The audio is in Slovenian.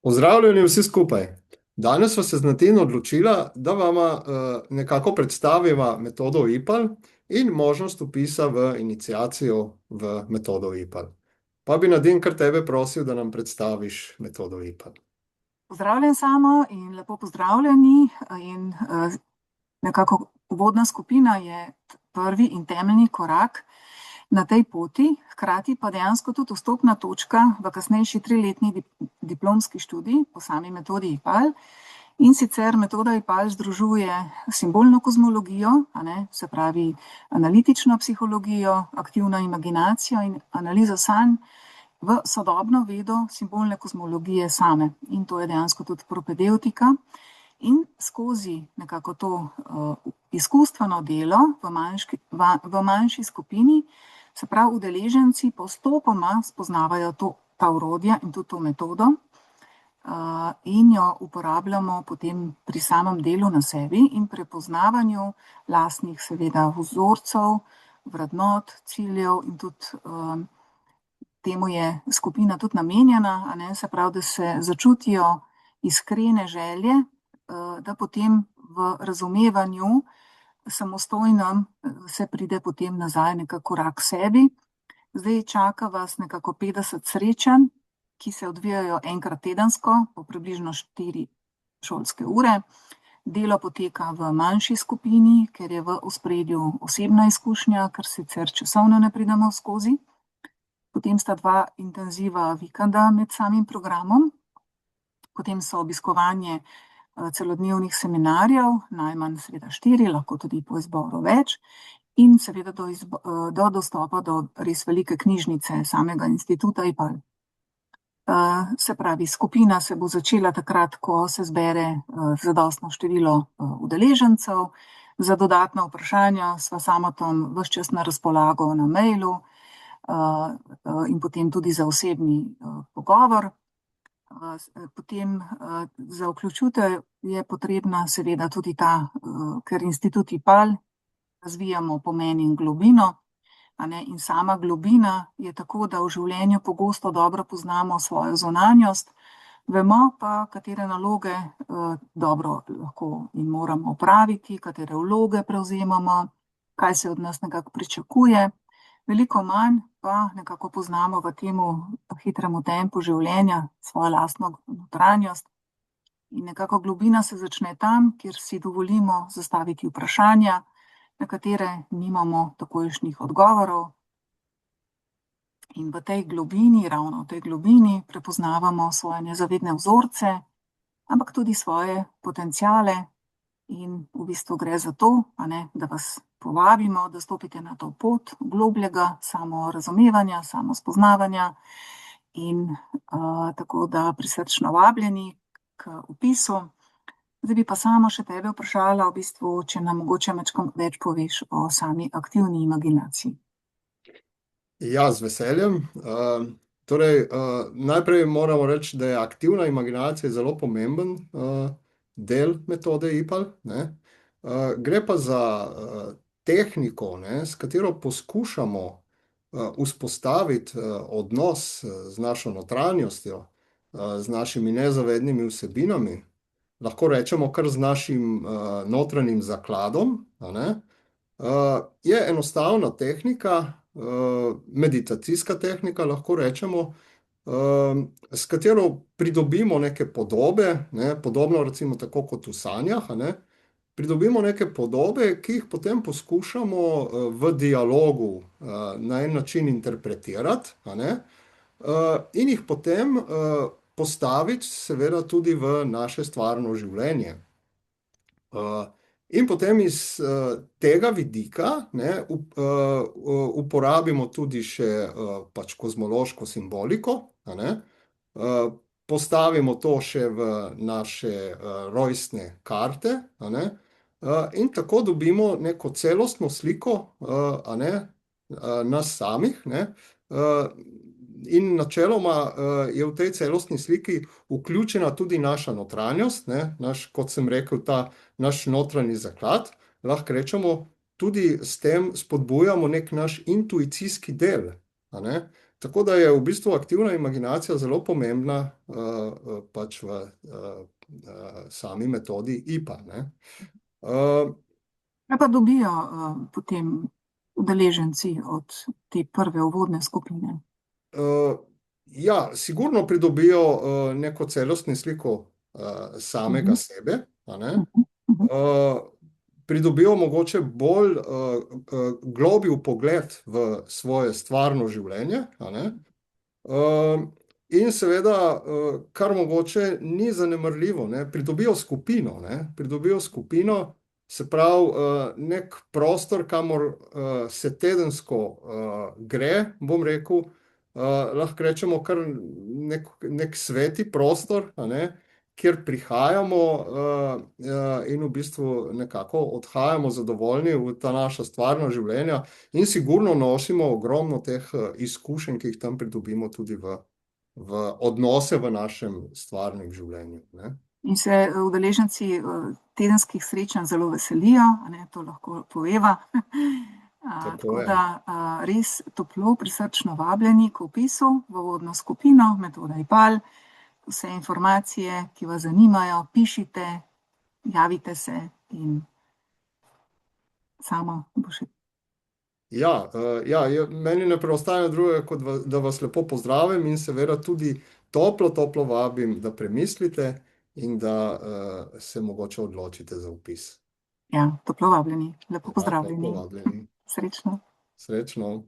Pozdravljeni vsi skupaj. Danes sva se z Natino odločila, da vama nekako predstaviva metodo IPAL in možnost vpisa v iniciacijo v metodo IPAL. Pa bi Nadin kar tebe prosil, da nam predstaviš metodo IPAL. Pozdravljen Samo in lepo pozdravljeni. Nekako uvodna skupina je prvi in temeljni korak na tej poti, hkrati pa dejansko tudi vstopna točka v kasnejši 3-letni diplomski študij po sami metodi IPAL. In sicer metoda IPAL združuje simbolno kozmologijo, se pravi analitično psihologijo, aktivno imaginacijo in analizo sanj v sodobno vedo simbolne kozmologije same. In to je dejansko tudi propedeutika. In skozi nekako to izkustveno delo v manjši skupini, se pravi udeleženci postopoma spoznavajo ta orodja in tudi to metodo in jo uporabljamo potem pri samem delu na sebi in prepoznavanju lastnih seveda vzorcev, vrednot, ciljev in tudi temu je skupina tudi namenjena, se pravi, da se začutijo iskrene želje, da potem v razumevanju samostojnem se pride potem nazaj nekako korak k sebi. Zdaj čaka vas nekako 50 srečanj, ki se odvijajo enkrat tedensko, po približno 4 šolske ure. Delo poteka v manjši skupini, ker je v ospredju osebna izkušnja, ker sicer časovno ne pridemo skozi. Potem sta 2 intenziva vikenda med samim programom. Potem so obiskovanje celodnevnih seminarjev, najmanj seveda 4, lahko tudi po izboru več. In seveda do dostopa do res velike knjižnice samega instituta IPAL. Se pravi, skupina se bo začela takrat, ko se zbere zadostno število udeležencev. Za dodatna vprašanja sva Samotom ves čas na razpolago na mailu in potem tudi za osebni pogovor. Potem za vključitev je potrebna seveda tudi ta, ker institut IPAL razvijamo pomen in globino, in sama globina je tako, da v življenju pogosto dobro poznamo svojo zunanjost, vemo pa, katere naloge dobro lahko in moramo opraviti, katere vloge prevzemamo, kaj se od nas nekako pričakuje. Veliko manj pa nekako poznamo v temu hitremu tempu življenja svojo lastno notranjost. In nekako globina se začne tam, kjer si dovolimo zastaviti vprašanja, na katere nimamo takojšnjih odgovorov. In v tej globini, ravno v tej globini, prepoznavamo svoje nezavedne vzorce, ampak tudi svoje potenciale. In v bistvu gre za to, da vas povabimo, da stopite na to pot globljega samorazumevanja, samospoznavanja. In tako da prisrčno vabljeni k vpisu. Zdaj bi pa samo še tebe vprašala, v bistvu, če nam mogoče več poveš o sami aktivni imaginaciji. Ja, z veseljem. Torej, najprej moramo reči, da je aktivna imaginacija zelo pomemben del metode IPAL. Gre pa za tehniko, s katero poskušamo vzpostaviti odnos z našo notranjostjo, z našimi nezavednimi vsebinami, lahko rečemo kar z našim notranjim zakladom. Je enostavna tehnika, meditacijska tehnika, lahko rečemo, s katero pridobimo neke podobe, podobno recimo tako kot v sanjah, pridobimo neke podobe, ki jih potem poskušamo v dialogu na en način interpretirati, in jih potem postaviti seveda tudi v naše stvarno življenje. In potem iz tega vidika uporabimo tudi še pač kozmološko simboliko, postavimo to še v naše rojstne karte, in tako dobimo neko celostno sliko nas samih, in načeloma je v tej celostni sliki vključena tudi naša notranjost, kot sem rekel, ta naš notranji zaklad. Lahko rečemo, tudi s tem spodbujamo nek naš intuicijski del, Tako da je v bistvu aktivna imaginacija zelo pomembna pač v sami metodi IPA. Ne. Kaj pa dobijo potem udeleženci od te prve uvodne skupine? Ja, sigurno pridobijo neko celostno sliko samega sebe, a ne. Pridobijo mogoče bolj globlji vpogled v svoje stvarno življenje, a ne. In seveda, kar mogoče ni zanemarljivo, ne, pridobijo skupino, ne, pridobijo skupino, se pravi, nek prostor, kamor se tedensko gre, bom rekel, lahko rečemo kar nek sveti prostor, a ne, kjer prihajamo in v bistvu nekako odhajamo zadovoljni v ta naša stvarna življenja in sigurno nosimo ogromno teh izkušenj, ki jih tam pridobimo tudi v odnose v našem stvarnem življenju, ne. In se udeleženci tedenskih srečanj zelo veselijo, a ne, to lahko poveva. Tako Tako je. da res toplo, prisrčno vabljeni k vpisu v uvodno skupino Metoda IPAL. Vse informacije, ki vas zanimajo, pišite, javite se in samo bo še. Ja, meni ne preostane drugega, kot da vas lepo pozdravim in seveda tudi toplo vabim, da premislite in da se mogoče odločite za vpis. Ja, toplo vabljeni, lepo Ja, toplo pozdravljeni. vabljeni. Srečno. Srečno.